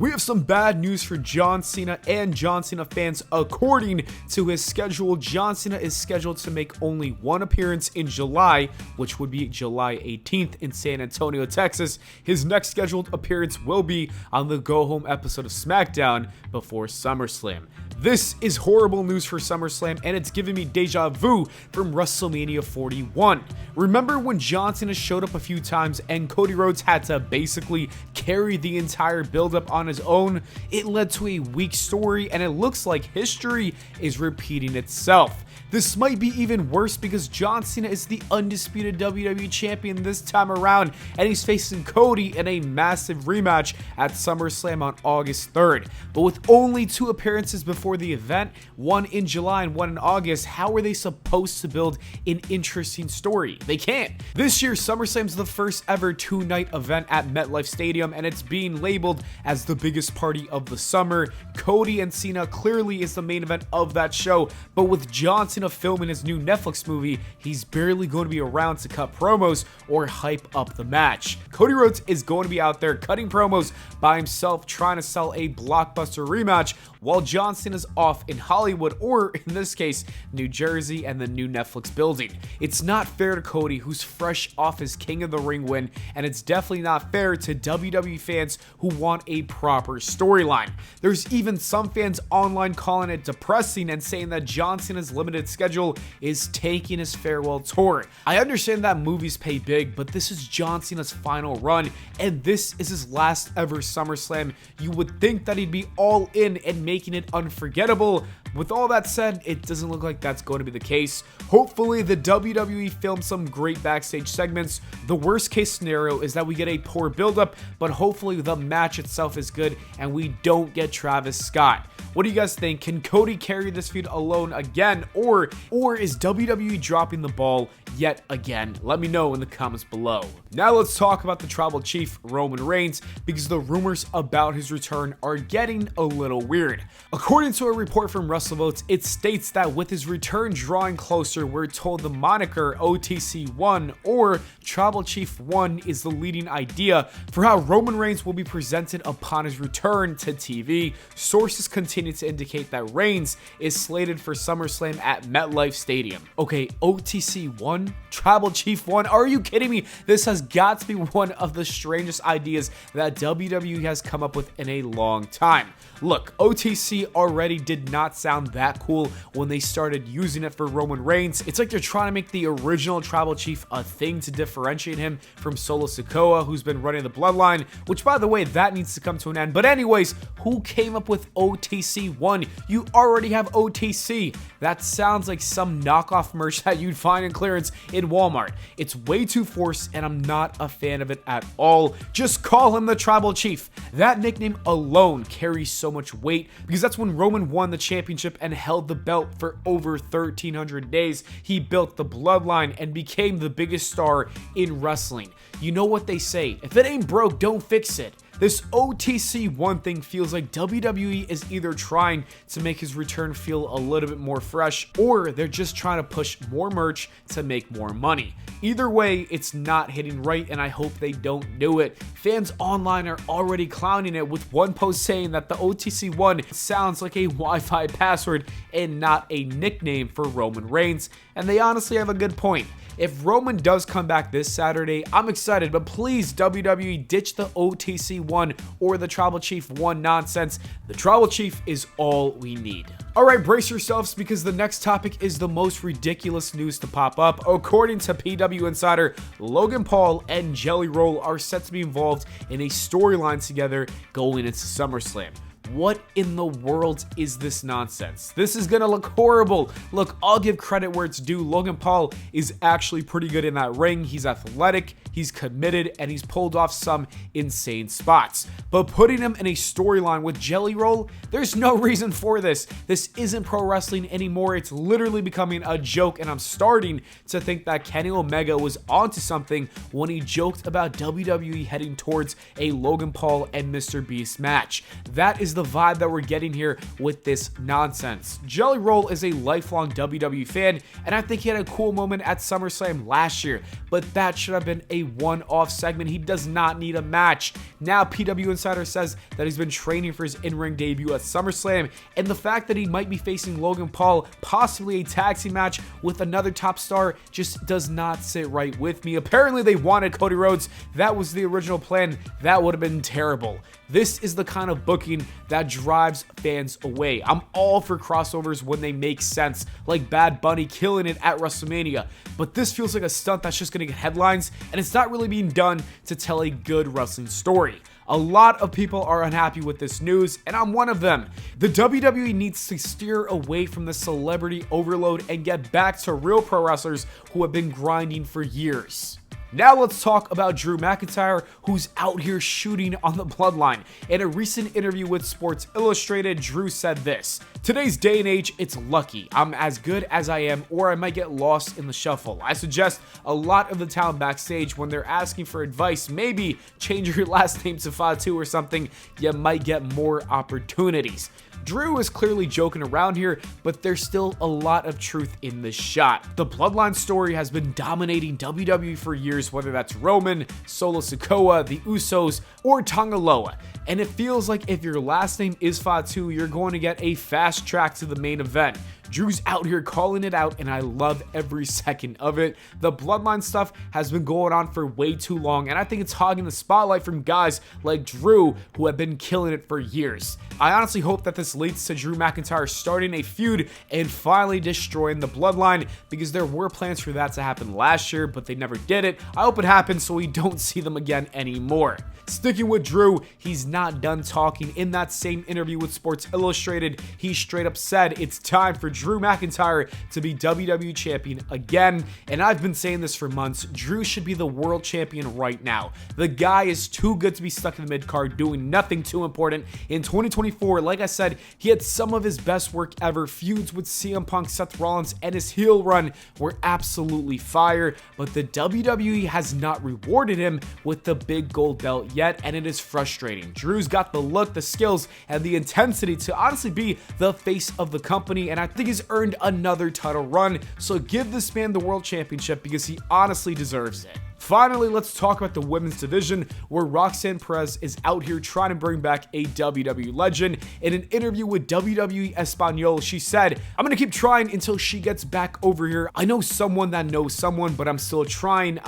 We have some bad news for John Cena and John Cena fans. According to his schedule, John Cena is scheduled to make only one appearance in July, which would be July 18th in San Antonio, Texas. His next scheduled appearance will be on the Go Home episode of SmackDown before SummerSlam. This is horrible news for SummerSlam, and it's giving me deja vu from WrestleMania 41. Remember when John Cena showed up a few times and Cody Rhodes had to basically carry the entire build-up on his own? It led to a weak story, and it looks like history is repeating itself. This might be even worse because John Cena is the undisputed WWE Champion this time around, and he's facing Cody in a massive rematch at SummerSlam on August 3rd. But with only 2 appearances before the event, one in July and one in August, how are they supposed to build an interesting story? They can't. This year, SummerSlam is the first ever 2-night event at MetLife Stadium, and it's being labeled as the biggest party of the summer. Cody and Cena clearly is the main event of that show, but with John Cena filming his new Netflix movie, he's barely going to be around to cut promos or hype up the match. Cody Rhodes is going to be out there cutting promos by himself, trying to sell a blockbuster rematch, while John Cena's off in Hollywood, or in this case, New Jersey and the new Netflix building. It's not fair to Cody, who's fresh off his King of the Ring win, and it's definitely not fair to WWE fans who want a proper storyline. There's even some fans online calling it depressing and saying that John Cena's limited schedule is taking his farewell tour. I understand that movies pay big, but this is John Cena's final run, and this is his last ever SummerSlam. You would think that he'd be all in and making it unforgettable. With all that said, it doesn't look like that's going to be the case. Hopefully, the WWE filmed some great backstage segments. The worst case scenario is that we get a poor buildup, but hopefully the match itself is good and we don't get Travis Scott. What do you guys think? Can Cody carry this feud alone again, or is WWE dropping the ball yet again? Let me know in the comments below. Now let's talk about the Tribal Chief, Roman Reigns, because the rumors about his return are getting a little weird. According to a report from WrestleVotes, it states that with his return drawing closer, we're told the moniker OTC1 or Tribal Chief 1 is the leading idea for how Roman Reigns will be presented upon his return to TV. Sources continue to indicate that Reigns is slated for SummerSlam at MetLife Stadium. Okay, OTC1? Tribal Chief 1? Are you kidding me? This has got to be one of the strangest ideas that WWE has come up with in a long time. Look, OTC already did not sound that cool when they started using it for Roman Reigns. It's like they're trying to make the original Tribal Chief a thing to differentiate him from Solo Sikoa, who's been running the Bloodline, which, by the way, that needs to come to an end. But anyways, who came up with OTC1? You already have OTC. That sounds like some knockoff merch that you'd find in clearance in Walmart. It's way too forced, and I'm not a fan of it at all. Just call him the Tribal Chief. That nickname alone carries so much weight because that's when Roman won the championship and held the belt for over 1,300 days. He built the Bloodline and became the biggest star in wrestling. You know what they say, if it ain't broke, don't fix it. This OTC1 thing feels like WWE is either trying to make his return feel a little bit more fresh, or they're just trying to push more merch to make more money. Either way, it's not hitting right, and I hope they don't do it. Fans online are already clowning it, with one post saying that the OTC1 sounds like a Wi-Fi password and not a nickname for Roman Reigns, and they honestly have a good point. If Roman does come back this Saturday, I'm excited, but please, WWE, ditch the OTC1 or the Tribal Chief 1 nonsense. The Tribal Chief is all we need. Alright, brace yourselves because the next topic is the most ridiculous news to pop up. According to PW Insider, Logan Paul and Jelly Roll are set to be involved in a storyline together going into SummerSlam. What in the world is this nonsense? This is gonna look horrible. Look, I'll give credit where it's due. Logan Paul is actually pretty good in that ring. He's athletic, he's committed, and he's pulled off some insane spots. But putting him in a storyline with Jelly Roll, there's no reason for this. This isn't pro wrestling anymore. It's literally becoming a joke, and I'm starting to think that Kenny Omega was onto something when he joked about WWE heading towards a Logan Paul and Mr. Beast match. That is the the vibe that we're getting here with this nonsense. Jelly Roll is a lifelong WWE fan, and I think he had a cool moment at SummerSlam last year, but that should have been a one-off segment. He does not need a match. Now PW Insider says that he's been training for his in-ring debut at SummerSlam, and the fact that he might be facing Logan Paul, possibly a tag team match with another top star, just does not sit right with me. Apparently they wanted Cody Rhodes. That was the original plan. That would have been terrible. This is the kind of booking that drives fans away. I'm all for crossovers when they make sense, like Bad Bunny killing it at WrestleMania, but this feels like a stunt that's just going to get headlines, and it's not really being done to tell a good wrestling story. A lot of people are unhappy with this news, and I'm one of them. The WWE needs to steer away from the celebrity overload and get back to real pro wrestlers who have been grinding for years. Now let's talk about Drew McIntyre, who's out here shooting on the Bloodline. In a recent interview with Sports Illustrated, Drew said this: "Today's day and age, it's lucky. I'm as good as I am, or I might get lost in the shuffle. I suggest a lot of the talent backstage, when they're asking for advice, maybe change your last name to Fatu or something. You might get more opportunities." Drew is clearly joking around here, but there's still a lot of truth in this shot. The Bloodline story has been dominating WWE for years, whether that's Roman, Solo Sikoa, the Usos, or Tonga Loa. And it feels like if your last name is Fatu, you're going to get a fast track to the main event. Drew's out here calling it out, and I love every second of it. The Bloodline stuff has been going on for way too long, and I think it's hogging the spotlight from guys like Drew, who have been killing it for years. I honestly hope that this leads to Drew McIntyre starting a feud and finally destroying the Bloodline, because there were plans for that to happen last year, but they never did it. I hope it happens so we don't see them again anymore. Sticking with Drew, he's not done talking. In that same interview with Sports Illustrated, he straight up said it's time for Drew McIntyre to be WWE Champion again. And I've been saying this for months. Drew should be the world champion right now. The guy is too good to be stuck in the mid-card doing nothing too important. In 2024, like I said, he had some of his best work ever. Feuds with CM Punk, Seth Rollins, and his heel run were absolutely fire, but the WWE has not rewarded him with the big gold belt yet, and it is frustrating. Drew's got the look, the skills, and the intensity to honestly be the face of the company, and I think he's earned another title run, so give this man the world championship because he honestly deserves it. Finally, let's talk about the women's division, where Roxanne Perez is out here trying to bring back a WWE legend. In an interview with WWE Espanol, she said, "I'm going to keep trying until she gets back over here. I know someone that knows someone, but I'm still trying.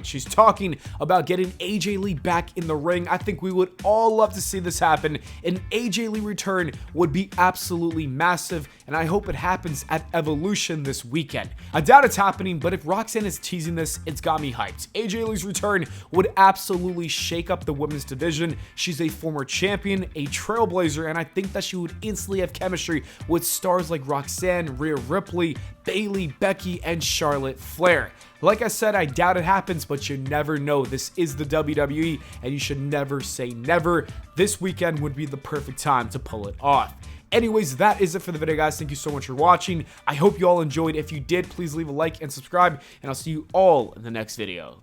She's talking about getting AJ Lee back in the ring. I think we would all love to see this happen. An AJ Lee return would be absolutely massive, and I hope it happens at Evolution this weekend. I doubt it's happening, but if Roxanne is teasing this, it's got me hyped. AJ Lee's return would absolutely shake up the women's division. She's a former champion, a trailblazer, and I think that she would instantly have chemistry with stars like Roxanne, Rhea Ripley, Bayley, Becky, and Charlotte Flair. Like I said, I doubt it happens, but you never know. This is the WWE, and you should never say never. This weekend would be the perfect time to pull it off." Anyways, that is it for the video, guys. Thank you so much for watching. I hope you all enjoyed. If you did, please leave a like and subscribe, and I'll see you all in the next video.